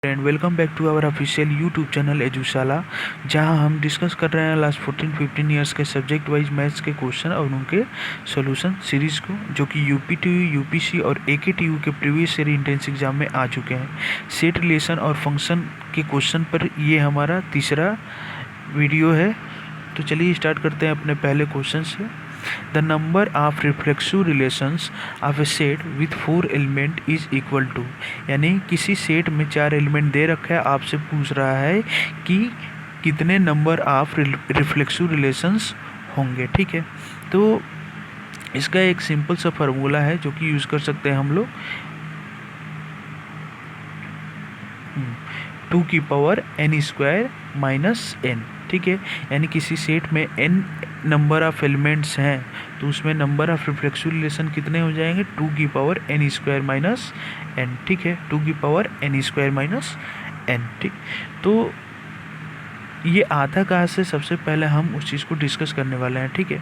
And welcome back to our official YouTube channel Edushala, जहां हम discuss कर रहे हैं लास्ट 14-15 ईयर्स के सब्जेक्ट वाइज मैथ्स के क्वेश्चन और उनके सॉल्यूशन सीरीज़ को, जो कि यूपीटीयू, यूपीसी और एकेटीयू के प्रीवियस ईयर इंट्रेंस एग्जाम में आ चुके हैं। सेट रिलेशन और फंक्शन के क्वेश्चन पर ये हमारा तीसरा वीडियो है। तो चलिए स्टार्ट करते हैं अपने पहले क्वेश्चन से। The number of reflexive relations of a set with 4 element is equal to, यानी किसी सेट में 4 एलिमेंट दे रखा है, आपसे पूछ रहा है कि कितने नंबर ऑफ रिफ्लेक्सिव रिलेशंस होंगे। ठीक है, तो इसका एक सिंपल सा फार्मूला है जो कि यूज़ कर सकते हैं हम लोग, 2 की पावर n² माइनस n। ठीक है, यानी किसी सेट में n नंबर ऑफ एलिमेंट्स हैं तो उसमें नंबर ऑफ रिफ्लेक्सिव रिलेशन कितने हो जाएंगे, 2 की पावर n² माइनस n। ठीक है, 2 की पावर n² माइनस n। ठीक, तो ये आता कहाँ से, सबसे पहले हम उस चीज़ को डिस्कस करने वाले हैं। ठीक है,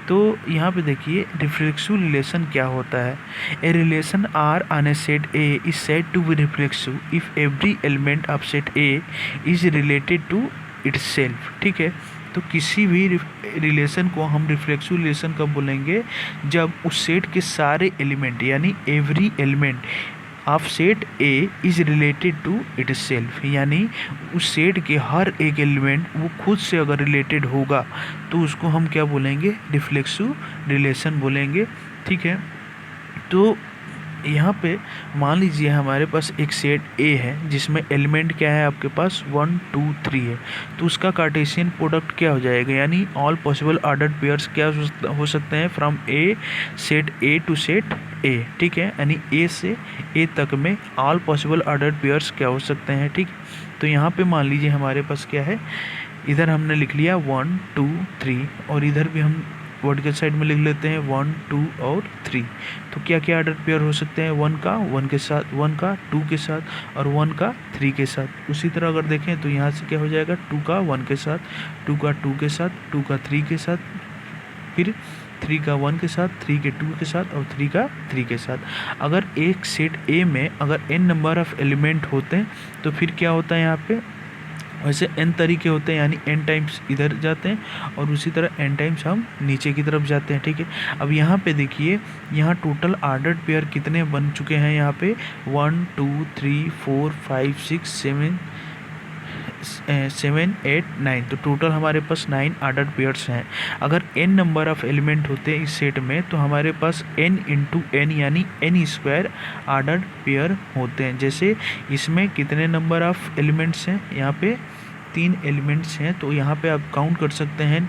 तो यहाँ पे देखिए रिफ्लेक्सिव रिलेशन क्या होता है। A relation R on a set A is said to be reflexive if every element of set A is related to itself. ठीक है, तो किसी भी रिलेशन को हम रिफ्लेक्सिव रिलेशन कब बोलेंगे, जब उस सेट के सारे एलिमेंट यानी every element of set A is related to itself, यानी उस सेट के हर एक एलिमेंट वो खुद से अगर रिलेटेड होगा तो उसको हम क्या बोलेंगे, रिफ्लेक्सिव रिलेशन बोलेंगे। ठीक है, तो यहाँ पे मान लीजिए हमारे पास एक सेट ए है जिसमें एलिमेंट क्या है आपके पास 1 2 3 है, तो उसका कार्टेशियन प्रोडक्ट क्या हो जाएगा, यानी ऑल पॉसिबल ऑर्डर्ड पेयर्स क्या हो सकते हैं from A, set A to set A. ठीक है, यानी ए से ए तक में ऑल पॉसिबल ऑर्डर्ड पेयर्स क्या हो सकते हैं। ठीक, तो यहाँ पे मान लीजिए हमारे पास क्या है, इधर हमने लिख लिया 1 2 3 और इधर भी हम वर्टिकल साइड में लिख लेते हैं 1 2 और 3। तो क्या क्या ऑर्डर पेयर हो सकते हैं, 1 का 1 के साथ, 1 का 2 के साथ और 1 का 3 के साथ। उसी तरह अगर देखें तो यहाँ से क्या हो जाएगा, 2 का 1 के साथ, 2 का 2 के साथ, 2 का 3 के साथ, फिर 3 का 1 के साथ, 3 के 2 के साथ और 3 का 3 के साथ। अगर एक सेट ए में अगर n नंबर ऑफ एलिमेंट होते हैं तो फिर क्या होता है, यहाँ पे वैसे n तरीके होते हैं, यानी n टाइम्स इधर जाते हैं और उसी तरह n टाइम्स हम नीचे की तरफ जाते हैं। ठीक है, अब यहाँ पे देखिए, यहाँ टोटल ऑर्डर्ड पेयर कितने बन चुके हैं, यहाँ पे 1 2 3 4 5 6 7 8 9, तो टोटल हमारे पास 9 ऑर्डर्ड पेयर्स हैं। अगर n नंबर ऑफ एलिमेंट होते हैं इस सेट में तो हमारे पास n इंटू n यानी n² ऑर्डर्ड पेयर होते हैं। जैसे इसमें कितने नंबर ऑफ एलिमेंट्स हैं, यहाँ पे 3 एलिमेंट्स हैं, तो यहाँ पे आप काउंट कर सकते हैं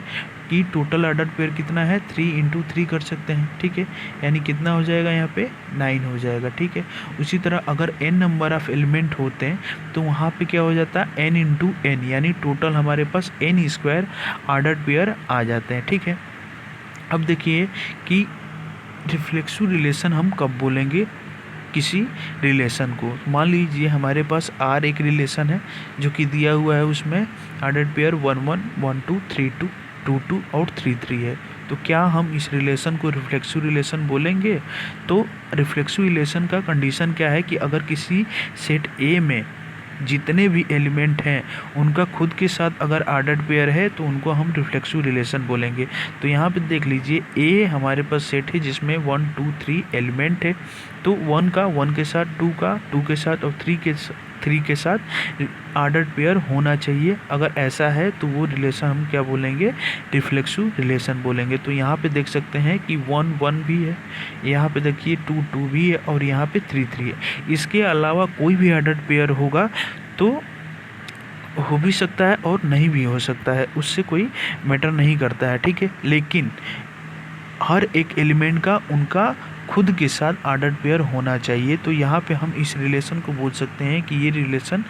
कि टोटल ऑर्डर पेयर कितना है, 3 इंटू 3 कर सकते हैं। ठीक है, यानी कितना हो जाएगा, यहाँ पे 9 हो जाएगा। ठीक है, उसी तरह अगर n नंबर ऑफ एलिमेंट होते हैं तो वहाँ पे क्या हो जाता है, n इंटू n, यानी टोटल हमारे पास n² ऑर्डर पेयर आ जाते हैं। ठीक है, अब देखिए कि रिफ्लेक्सिव रिलेशन हम कब बोलेंगे किसी रिलेशन को। मान लीजिए हमारे पास R एक रिलेशन है जो कि दिया हुआ है, उसमें ऑर्डर्ड पेयर 1 1 1 2 3 2 2 2 और 3 3 है, तो क्या हम इस रिलेशन को रिफ्लेक्सिव रिलेशन बोलेंगे। तो रिफ्लेक्सिव रिलेशन का कंडीशन क्या है कि अगर किसी सेट ए में जितने भी एलिमेंट हैं उनका खुद के साथ अगर ऑर्डर्ड पेयर है तो उनको हम रिफ्लेक्सिव रिलेशन बोलेंगे। तो यहाँ पे देख लीजिए, ए हमारे पास सेट है जिसमें 1 2 3 एलिमेंट है, तो 1 का 1 के साथ, 2 का 2 के साथ और 3 के साथ ऑर्डर्ड पेयर होना चाहिए। अगर ऐसा है तो वो रिलेशन हम क्या बोलेंगे, रिफ्लेक्सिव रिलेशन बोलेंगे। तो यहाँ पे देख सकते हैं कि 1 1 भी है, यहाँ पे देखिए 2 2 भी है और यहाँ पे 3 3 है। इसके अलावा कोई भी ऑर्डर्ड पेयर होगा तो हो भी सकता है और नहीं भी हो सकता है, उससे कोई मैटर नहीं करता है। ठीक है, लेकिन हर एक एलिमेंट का उनका खुद के साथ ऑर्डर्ड पेयर होना चाहिए। तो यहाँ पे हम इस रिलेशन को बोल सकते हैं कि ये रिलेशन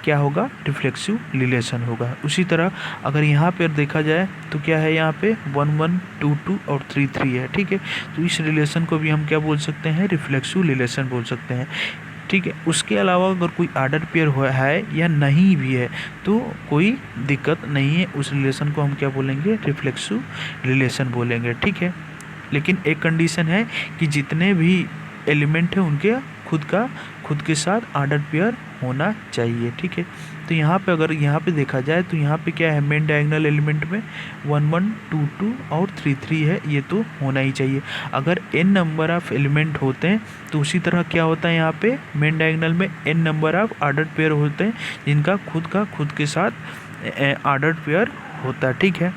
क्या होगा, रिफ्लेक्सिव रिलेशन होगा। उसी तरह अगर यहाँ पर देखा जाए तो क्या है, यहाँ पे 1 1 2 2 और 3 3 है। ठीक है, तो इस रिलेशन को भी हम क्या बोल सकते हैं, रिफ्लेक्सिव रिलेशन बोल सकते हैं। ठीक है, उसके अलावा अगर कोई ऑर्डर पेयर हुआ है या नहीं भी है तो कोई दिक्कत नहीं है, उस रिलेशन को हम क्या बोलेंगे, रिफ्लेक्सिव रिलेशन बोलेंगे। ठीक है, लेकिन एक कंडीशन है कि जितने भी एलिमेंट है उनके खुद के साथ ऑर्डर पेयर होना चाहिए, ठीक है। तो यहाँ पे अगर यहाँ पे देखा जाए तो यहाँ पे क्या है, मेन डायगोनल एलिमेंट में 1 1 2 2 और 3 3 है, ये तो होना ही चाहिए। अगर n नंबर ऑफ एलिमेंट होते हैं तो उसी तरह क्या होता है, यहाँ पे मेन डायगोनल में n number of ordered pair होते हैं जिनका खुद के साथ ऑर्डर्ड पेयर होता है, ठीक है।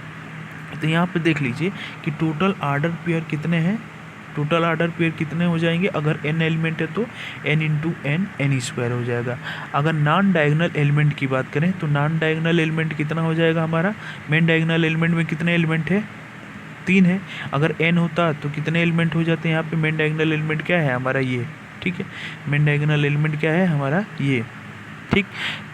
तो यहाँ पे देख लीजिए कि टोटल ऑर्डर पेयर कितने हैं, टोटल ऑर्डर पेयर कितने हो जाएंगे, अगर n एलिमेंट है तो n into N N square हो जाएगा। अगर नॉन डायगोनल एलिमेंट की बात करें तो नॉन डायगोनल एलिमेंट कितना हो जाएगा, हमारा मेन डायगोनल एलिमेंट में कितने एलिमेंट है, 3 है। अगर n होता तो कितने एलिमेंट हो जाते हैं, यहाँ पे मेन डायगोनल एलिमेंट क्या है हमारा ये, ठीक है। मेन डायगोनल एलिमेंट क्या है हमारा ये, ठीक।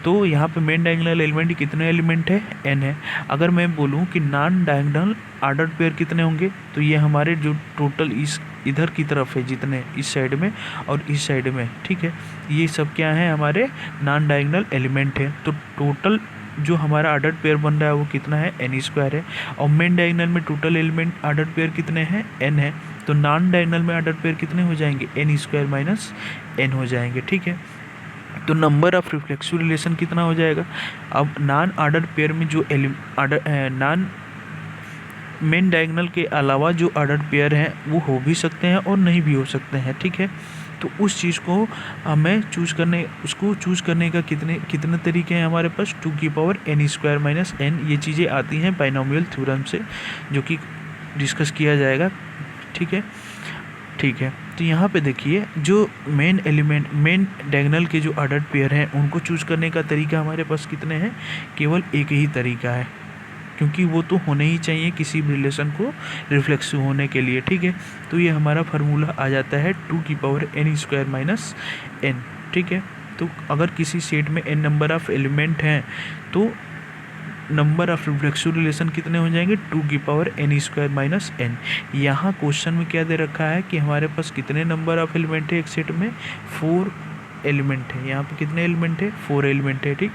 तो यहाँ पे मेन डायगोनल एलिमेंट कितने एलिमेंट है, n है। अगर मैं बोलूँ कि नॉन डायगोनल ऑर्डर्ड पेयर कितने होंगे, तो ये हमारे जो टोटल इस इधर की तरफ है जितने इस साइड में और इस साइड में, ठीक है, ये सब क्या है हमारे नॉन डायगोनल एलिमेंट है। तो टोटल जो हमारा ऑर्डर्ड पेयर बन रहा है वो कितना है, n स्क्वायर है। और मेन डायगोनल में टोटल एलिमेंट ऑर्डर्ड पेयर कितने हैं, n है। तो नॉन डायगोनल में ऑर्डर्ड पेयर कितने हो जाएंगे, n स्क्वायर माइनस n हो जाएंगे, ठीक है। तो नंबर ऑफ रिफ्लेक्सिव रिलेशन कितना हो जाएगा। अब नॉन ऑर्डर पेयर में जो नॉन मेन डायगोनल के अलावा जो ऑर्डर पेयर हैं वो हो भी सकते हैं और नहीं भी हो सकते हैं, ठीक है। तो उस चीज़ को हमें चूज़ करने का कितने तरीके हैं हमारे पास, 2 की power n square minus n, ये चीज़ें आती हैं बाइनोमियल थ्योरम से जो कि डिस्कस किया जाएगा, ठीक है, ठीक है। तो यहाँ पे देखिए जो मेन डायगोनल के जो ऑर्डर्ड पेयर हैं उनको चूज़ करने का तरीका हमारे पास कितने हैं, केवल एक ही तरीका है, क्योंकि वो तो होने ही चाहिए किसी भी रिलेशन को रिफ्लेक्सिव होने के लिए, ठीक है। तो ये हमारा फार्मूला आ जाता है 2 की power n square minus n, ठीक है। तो अगर किसी सेट में n नंबर ऑफ एलिमेंट हैं तो नंबर ऑफ रिफ्लेक्सिव रिलेशन कितने हो जाएंगे, 2 की power n square minus n। यहाँ क्वेश्चन में क्या दे रखा है कि हमारे पास कितने नंबर ऑफ एलिमेंट है एक सेट में, 4 एलिमेंट है। यहाँ पे कितने एलिमेंट है, 4 एलिमेंट है, ठीक।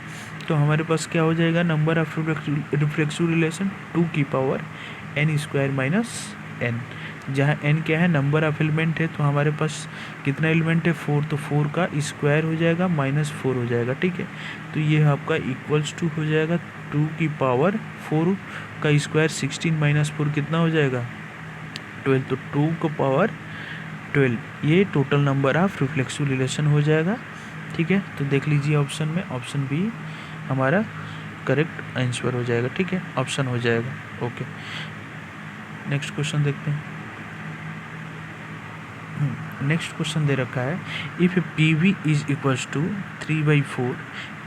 तो हमारे पास क्या हो जाएगा, नंबर ऑफ रिफ्लेक्सिव रिलेशन 2 की power n square minus n, जहाँ n क्या है नंबर ऑफ एलिमेंट है। तो हमारे पास कितना एलिमेंट है, 4, तो 4 का स्क्वायर हो जाएगा माइनस 4 हो जाएगा, ठीक है। तो ये आपका इक्वल्स टू हो जाएगा 2 की पावर 4 का स्क्वायर 16 माइनस 4 कितना हो जाएगा, 12। तो 2 का पावर 12 ये total number of reflexive relation हो जाएगा, ठीक है। तो देख लीजिए ऑप्शन में, ऑप्शन बी हमारा करेक्ट आंसर हो जाएगा, ठीक है, ऑप्शन हो जाएगा, ओके। नेक्स्ट क्वेश्चन देखते हैं। नेक्स्ट क्वेश्चन दे रखा है, if P V is equals to 3/4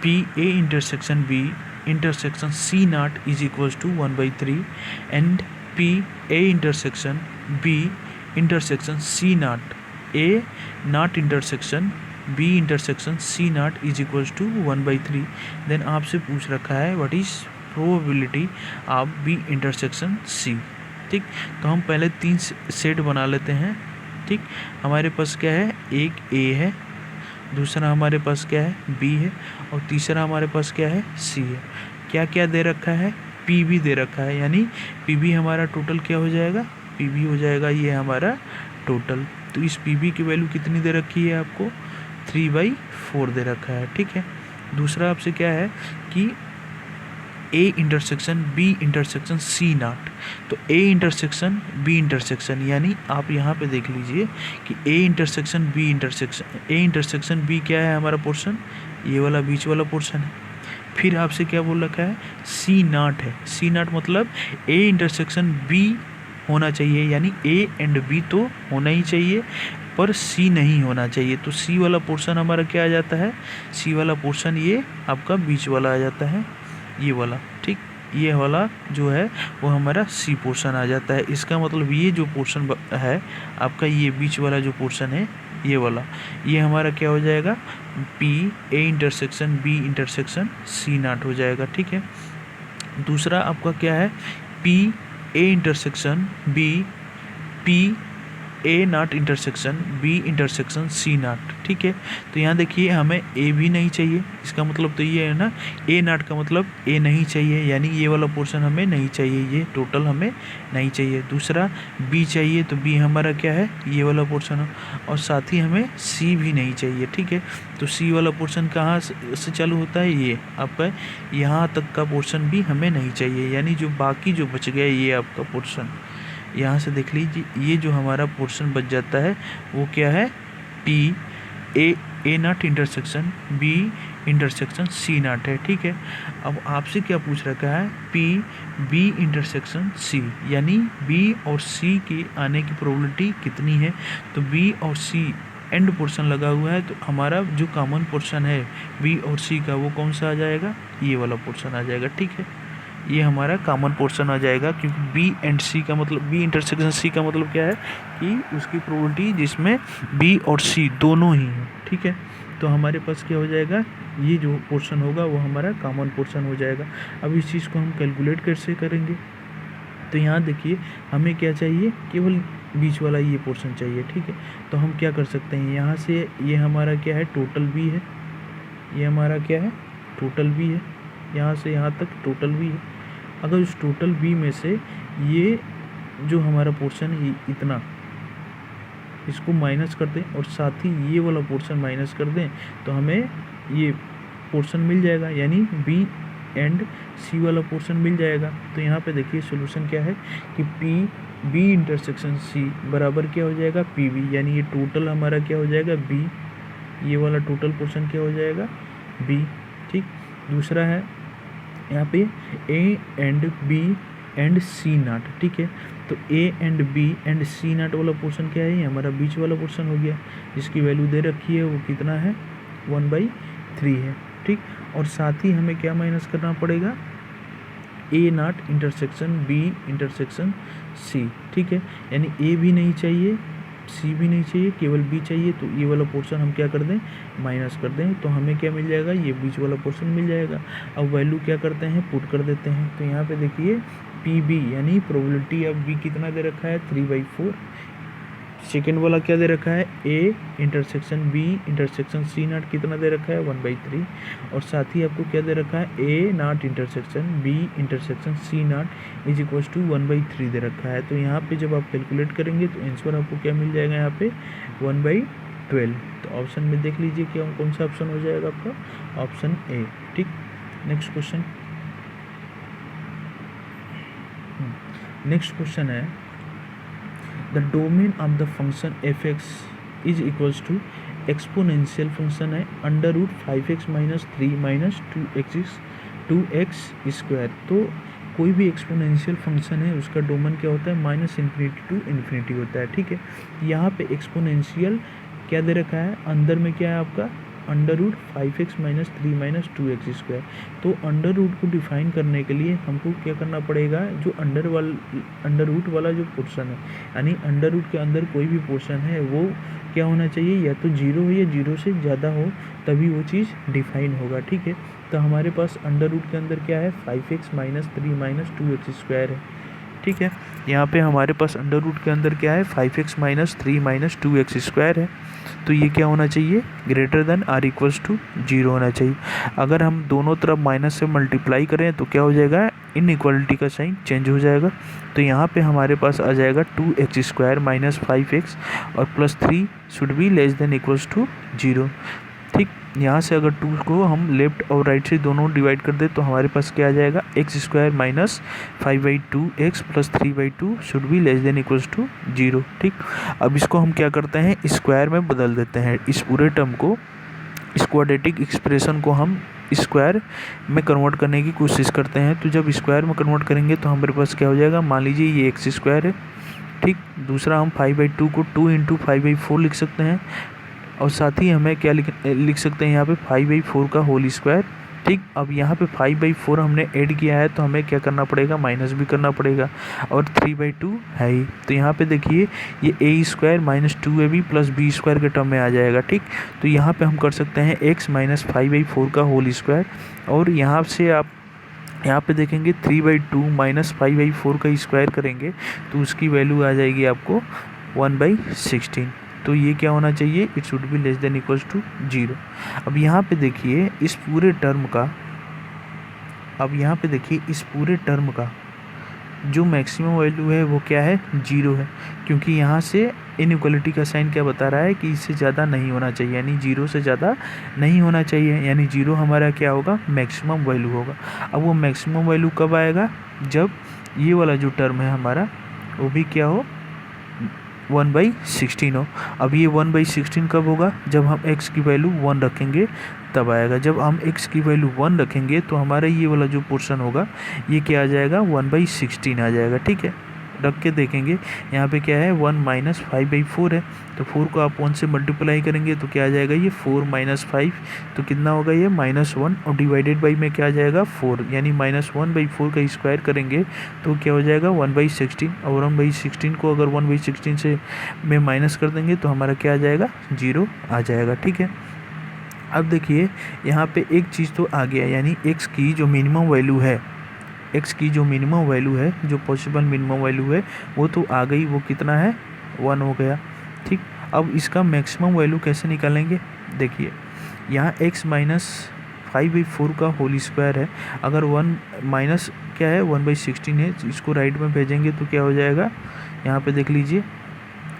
P A intersection B intersection C not is equals to 1/3 and P A intersection B intersection C not A not intersection B intersection C not is equals to 1/3, then आपसे पूछ रखा है what is probability of B intersection C, ठीक। तो हम पहले 3 set बना लेते हैं, ठीक। हमारे पास क्या है, एक ए है, दूसरा हमारे पास क्या है बी है, और तीसरा हमारे पास क्या है सी है। क्या क्या दे रखा है, पी बी दे रखा है, यानी पी बी हमारा टोटल क्या हो जाएगा, पी बी हो जाएगा ये हमारा टोटल। तो इस पी बी की वैल्यू कितनी दे रखी है आपको, 3/4 दे रखा है, ठीक है। दूसरा आपसे क्या है कि A intersection B intersection C not, तो ए इंटरसेक्शन बी इंटरसेक्शन, यानी आप यहाँ पे देख लीजिए कि ए इंटरसेक्शन बी क्या है हमारा पोर्शन, ये वाला बीच वाला पोर्शन है। फिर आपसे क्या बोल रखा है, सी नॉट है, सी नॉट मतलब ए इंटरसेक्शन बी होना चाहिए, यानी ए एंड बी तो होना ही चाहिए पर सी नहीं होना चाहिए। तो सी वाला पोर्शन हमारा क्या आ जाता है, सी वाला पोर्शन ये आपका बीच वाला आ जाता है, ये वाला, ठीक। ये वाला जो है वो हमारा सी पोर्शन आ जाता है। इसका मतलब ये जो पोर्शन है आपका, ये बीच वाला जो पोर्शन है ये वाला, ये हमारा क्या हो जाएगा, P A intersection B intersection C not हो जाएगा, ठीक है। दूसरा आपका क्या है, P A intersection B P A not intersection B intersection C not, ठीक है। तो यहाँ देखिए हमें ए भी नहीं चाहिए, इसका मतलब तो ये है ना, ए नॉट का मतलब ए नहीं चाहिए, यानी ये वाला पोर्शन हमें नहीं चाहिए, ये टोटल हमें नहीं चाहिए। दूसरा बी चाहिए, तो बी हमारा क्या है, ये वाला पोर्शन है। और साथ ही हमें सी भी नहीं चाहिए, ठीक है। तो सी वाला पोर्शन कहाँ से चालू होता है, ये आपका यहाँ तक का पोर्शन भी हमें नहीं चाहिए, यानी जो बाकी जो बच गया ये आपका पोर्शन, यहाँ से देख लीजिए, ये जो हमारा पोर्शन बच जाता है वो क्या है, P A not intersection B intersection C not है, ठीक है। अब आपसे क्या पूछ रखा है, पी बी इंटरसेक्शन सी, यानी बी और सी के आने की प्रोबेबिलिटी कितनी है। तो बी और सी एंड पोर्शन लगा हुआ है, तो हमारा जो कॉमन पोर्शन है बी और सी का वो कौन सा आ जाएगा, ये वाला पोर्शन आ जाएगा, ठीक है। ये हमारा कॉमन पोर्शन आ जाएगा, क्योंकि बी एंड सी का मतलब, बी इंटरसेक्शन सी का मतलब क्या है कि उसकी प्रोबेबिलिटी जिसमें बी और सी दोनों ही हैं, ठीक है। तो हमारे पास क्या हो जाएगा, ये जो पोर्शन होगा वो हमारा कॉमन पोर्शन हो जाएगा। अब इस चीज़ को हम कैलकुलेट कैसे करेंगे, तो यहाँ देखिए हमें क्या चाहिए, केवल बीच वाला ये पोर्शन चाहिए, ठीक है। तो हम क्या कर सकते हैं, यहाँ से ये हमारा क्या है, टोटल बी है, ये हमारा क्या है, टोटल बी है, यहाँ से यहाँ तक टोटल बी है। अगर उस टोटल बी में से ये जो हमारा पोर्शन है इतना, इसको माइनस कर दें और साथ ही ये वाला पोर्शन माइनस कर दें, तो हमें ये पोर्शन मिल जाएगा, यानी बी एंड सी वाला पोर्शन मिल जाएगा। तो यहाँ पे देखिए सोल्यूशन क्या है कि पी बी इंटरसेक्शन सी बराबर क्या हो जाएगा, पी बी, यानी ये टोटल हमारा क्या हो जाएगा, बी, ये वाला टोटल पोर्शन क्या हो जाएगा, बी, ठीक। दूसरा है यहाँ पे A and B and C not, ठीक है। तो A and B and C not वाला पोर्शन क्या है, ये हमारा बीच वाला पोर्शन हो गया, जिसकी वैल्यू दे रखी है वो कितना है, 1/3 है, ठीक। और साथ ही हमें क्या माइनस करना पड़ेगा, A not intersection B intersection C, ठीक है। यानी ए भी नहीं चाहिए, सी भी नहीं चाहिए, केवल बी चाहिए। तो ये वाला पोर्शन हम क्या कर दें, माइनस कर दें, तो हमें क्या मिल जाएगा, ये बीच वाला पोर्शन मिल जाएगा। अब वैल्यू क्या करते हैं, पुट कर देते हैं। तो यहाँ पे देखिए पी बी यानी प्रोबेबिलिटी ऑफ बी कितना दे रखा है, 3/4। सेकेंड वाला क्या दे रखा है, A intersection B intersection C not कितना दे रखा है, 1/3। और साथ ही आपको क्या दे रखा है, A not intersection B intersection C not is equal to 1/3 दे रखा है। तो यहाँ पे जब आप कैलकुलेट करेंगे तो आंसर आपको क्या मिल जाएगा, यहाँ पे 1/12। तो ऑप्शन में देख लीजिए कि कौन सा ऑप्शन हो जाएगा आपका, ऑप्शन ए, ठीक। नेक्स्ट क्वेश्चन, नेक्स्ट क्वेश्चन है, the domain of the function F X is equals to exponential function है √5x - 3 - 2x स्क्वायर। तो कोई भी एक्सपोनेंशियल फंक्शन है उसका डोमेन क्या होता है, -∞ to ∞ होता है, ठीक है। यहाँ पे एक्सपोनेंशियल क्या दे रखा है, अंदर में क्या है आपका, √5x - 3 - 2x स्क्वायर। तो अंडर रूट को डिफाइन करने के लिए हमको क्या करना पड़ेगा, जो अंडर रूट वाला जो पोर्शन है, यानी अंडर रूट के अंदर कोई भी पोर्शन है वो क्या होना चाहिए, या तो 0 हो या 0 से ज़्यादा हो, तभी वो चीज़ डिफाइन होगा, ठीक है। तो हमारे पास अंडर रूट के अंदर क्या है, 5x - 3 - 2x स्क्वायर है, ठीक है। यहाँ पे हमारे पास अंडर रूट के अंदर क्या है, 5x - 3 - 2x स्क्वायर है। तो ये क्या होना चाहिए, greater than or equals to 0 होना चाहिए। अगर हम दोनों तरफ माइनस से मल्टीप्लाई करें तो क्या हो जाएगा, इनइक्वालिटी का साइन चेंज हो जाएगा। तो यहाँ पे हमारे पास आ जाएगा 2x स्क्वायर माइनस 5x और +3 should be less than equals to 0, ठीक। यहाँ से अगर 2 को हम लेफ्ट और राइट से दोनों डिवाइड कर दे तो हमारे पास क्या आ जाएगा, x square minus 5/2x + 3/2 should be less than equals to 0, ठीक। अब इसको हम क्या करते हैं, स्क्वायर में बदल देते हैं। इस पूरे टर्म को, इस क्वाड्रेटिक एक्सप्रेशन को हम स्क्वायर में कन्वर्ट करने की कोशिश करते हैं। तो जब स्क्वायर में कन्वर्ट करेंगे तो हमारे पास क्या हो जाएगा, मान लीजिए ये x स्क्वायर है, ठीक। दूसरा हम 5/2 को 2 × 5/4 लिख सकते हैं, और साथ ही हमें क्या लिख सकते हैं यहाँ पे 5/4 का होल स्क्वायर, ठीक। अब यहाँ पे 5/4 हमने ऐड किया है तो हमें क्या करना पड़ेगा, माइनस भी करना पड़ेगा, और 3/2 है ही। तो यहाँ पे देखिए ये a square minus 2ab + b square के टर्म में आ जाएगा, ठीक। तो यहाँ पे हम कर सकते हैं x - 5/4 का होल स्क्वायर, और यहाँ से आप यहाँ पे देखेंगे 3/2 - 5/4 का स्क्वायर करेंगे तो उसकी वैल्यू आ जाएगी आपको 1/16। तो ये क्या होना चाहिए, it should be less than equals to 0। अब यहाँ पे देखिए इस पूरे टर्म का जो मैक्सिमम वैल्यू है वो क्या है, 0 है, क्योंकि यहाँ से इनइक्वालिटी का साइन क्या बता रहा है कि इससे ज़्यादा नहीं होना चाहिए, यानी 0 से ज़्यादा नहीं होना चाहिए, यानी 0 हमारा क्या होगा, मैक्सिमम वैल्यू होगा। अब वो मैक्सिमम वैल्यू कब आएगा, जब ये वाला जो टर्म है हमारा वो भी क्या हो, 1/16 हो। अब ये 1/16 कब होगा, जब हम x की वैल्यू 1 रखेंगे तब आएगा। जब हम x की वैल्यू 1 रखेंगे तो हमारा ये वाला जो पोर्शन होगा ये क्या आ जाएगा, 1/16 आ जाएगा। ठीक है, रख के देखेंगे यहाँ पे क्या है, 1 - 5/4 है, तो 4 को आप 1 से मल्टीप्लाई करेंगे तो क्या आ जाएगा, ये 4 - 5 तो कितना होगा, ये -1 और डिवाइडेड बाई में क्या आ जाएगा, 4, यानी -1/4 का स्क्वायर करेंगे तो क्या हो जाएगा, 1/16। और 1/16 को अगर 1/16 से में माइनस कर देंगे तो हमारा क्या आ जाएगा, 0 आ जाएगा। ठीक है, अब देखिए यहाँ पे एक चीज़ तो आ गया, यानी x की जो मिनिमम वैल्यू है, जो पॉसिबल मिनिमम वैल्यू है वो तो आ गई, वो कितना है, 1 हो गया। ठीक, अब इसका मैक्सिमम वैल्यू कैसे निकालेंगे, देखिए यहाँ x - 5/4 का होल स्क्वायर है, अगर 1 माइनस क्या है, 1/16 है, इसको राइट में भेजेंगे तो क्या हो जाएगा, यहाँ पे देख लीजिए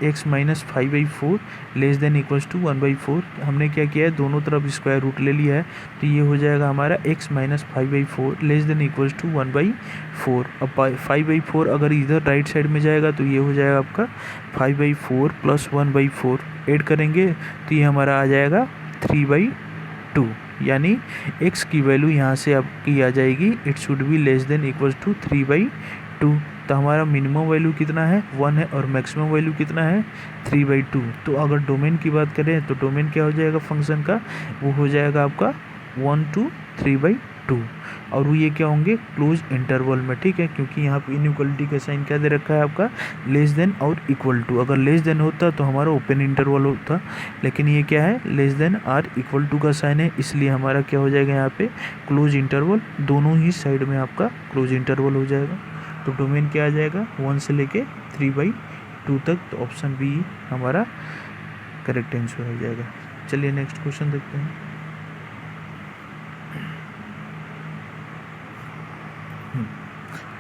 x - 5/4 less than equals to 1/4। हमने क्या किया है, दोनों तरफ स्क्वायर रूट ले लिया है, तो ये हो जाएगा हमारा x - 5/4 less than equals to 1/4। अब 5/4 अगर इधर राइट साइड में जाएगा तो ये हो जाएगा आपका 5/4 प्लस 1/4 ऐड करेंगे तो ये हमारा आ जाएगा 3/2, यानी x की वैल्यू यहाँ से आपकी आ जाएगी, it should be less than equals to 3/2। तो हमारा मिनिमम वैल्यू कितना है, 1 है, और मैक्सिमम वैल्यू कितना है, 3/2। तो अगर डोमेन की बात करें तो डोमेन क्या हो जाएगा फंक्शन का, वो हो जाएगा आपका 1 to 3/2, और वो ये क्या होंगे, क्लोज इंटरवल में। ठीक है, क्योंकि यहाँ पे इनइक्वालिटी का साइन क्या दे रखा है आपका, लेस देन और इक्वल टू। अगर लेस देन होता तो हमारा ओपन इंटरवल होता, लेकिन ये क्या है, लेस देन और इक्वल टू का साइन है, इसलिए हमारा क्या हो जाएगा यहाँ पे, क्लोज इंटरवल, दोनों ही साइड में आपका क्लोज इंटरवल हो जाएगा। तो डोमेन क्या आ जाएगा, 1 से लेके 3/2 तक। तो ऑप्शन बी हमारा करेक्ट आंसर हो जाएगा। चलिए नेक्स्ट क्वेश्चन देखते हैं।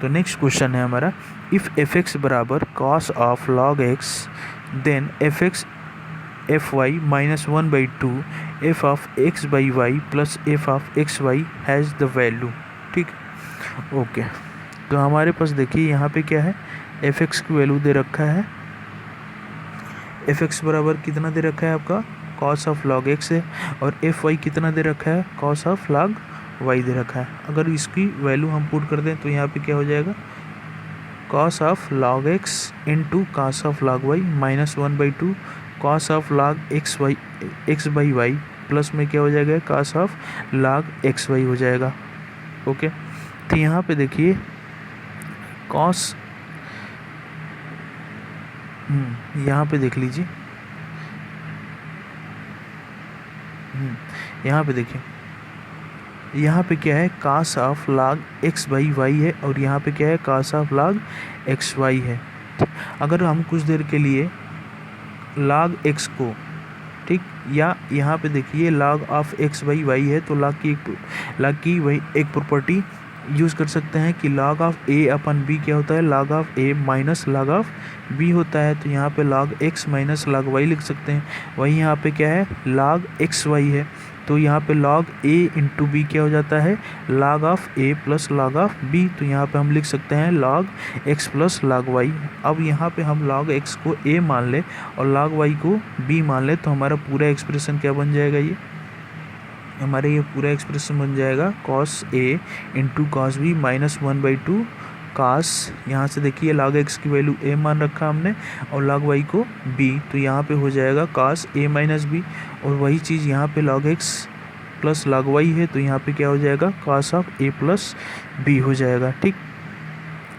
तो नेक्स्ट क्वेश्चन है हमारा, इफ़ f(x) बराबर cos of log x then f(y) - 1/2 f of x/y plus f of xy has the value. ठीक, ओके। तो हमारे पास देखिए यहाँ पे क्या है, f(x) की वैल्यू दे रखा है, f(x) बराबर कितना दे रखा है आपका, cos ऑफ log x है, और fy कितना दे रखा है, cos ऑफ log y दे रखा है। अगर इसकी वैल्यू हम पुट कर दें तो यहाँ पे क्या हो जाएगा, cos of log x into cos of log y minus 1/2 cos of log x/y plus में क्या हो जाएगा, cos ऑफ log xy हो जाएगा। ओके, तो यहाँ पे देखिए cos, यहाँ पे देख लीजिए, यहाँ पे देखिए, यहाँ पे क्या है, cos ऑफ log x/y है, और यहाँ पे क्या है, cos ऑफ log xy है। अगर हम कुछ देर के लिए log x को, ठीक, या यहाँ पे देखिए log ऑफ x/y है, तो log की वही एक प्रॉपर्टी यूज़ कर सकते हैं कि log ऑफ a/b क्या होता है, log of a minus log of b होता है। तो यहाँ पे log x minus log y लिख सकते हैं। वहीं यहाँ पे क्या है, log xy है, तो यहाँ पे log a इंटू b क्या हो जाता है, log of a plus log of b। तो यहाँ पे हम लिख सकते हैं log x plus log y। अब यहाँ पे हम log x को a मान ले और log y को b मान ले, तो हमारा पूरा एक्सप्रेशन क्या बन जाएगा, ये पूरा एक्सप्रेशन बन जाएगा cos a into cos b minus 1/2 cos, यहाँ से देखिए log x की वैल्यू a मान रखा हमने और log y को b, तो यहाँ पे हो जाएगा cos a माइनस b, और वही चीज़ यहाँ पे log x plus log y है, तो यहाँ पे क्या हो जाएगा, cos of a plus b हो जाएगा। ठीक,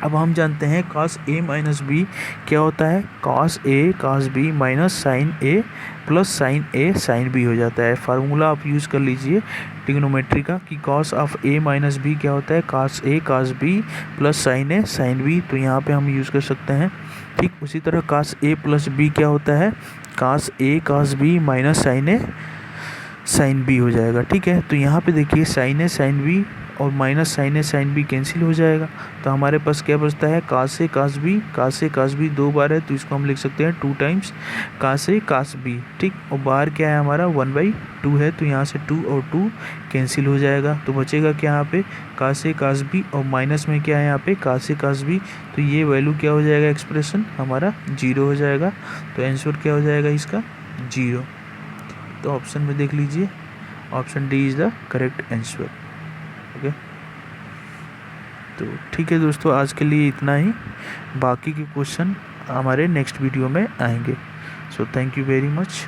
अब हम जानते हैं cos a माइनस b क्या होता है, cos a cos b minus sin a plus sin a sin b हो जाता है। फार्मूला आप यूज़ कर लीजिए ट्रिग्नोमेट्री का कि cos of A minus B क्या होता है, cos A cos B plus sine A sine B, तो यहाँ पे हम यूज़ कर सकते हैं। ठीक, उसी तरह कॉस ए प्लस बी क्या होता है, cos A cos B minus sign A sine B हो जाएगा। ठीक है, तो यहाँ पे देखिए साइन ए साइन बी और minus sign A sine B cancel हो जाएगा, तो हमारे पास क्या बचता है, कास ए कास बी, कास ए कास बी 2 बार है तो इसको हम लिख सकते हैं 2 टाइम्स कास ए कास बी। ठीक, और बाहर क्या है हमारा 1/2 है, तो यहाँ से 2 और 2 कैंसिल हो जाएगा, तो बचेगा क्या यहाँ पे कास ए कास बी और माइनस में क्या है यहाँ पे कास ए कास बी, तो ये वैल्यू क्या हो जाएगा, एक्सप्रेशन हमारा 0 हो जाएगा। तो आंसर क्या हो जाएगा इसका 0। तो ऑप्शन में देख लीजिए, option D is the correct answer. Okay, तो ठीक है दोस्तों, आज के लिए इतना ही, बाकी के क्वेश्चन हमारे नेक्स्ट वीडियो में आएंगे। So thank you very much.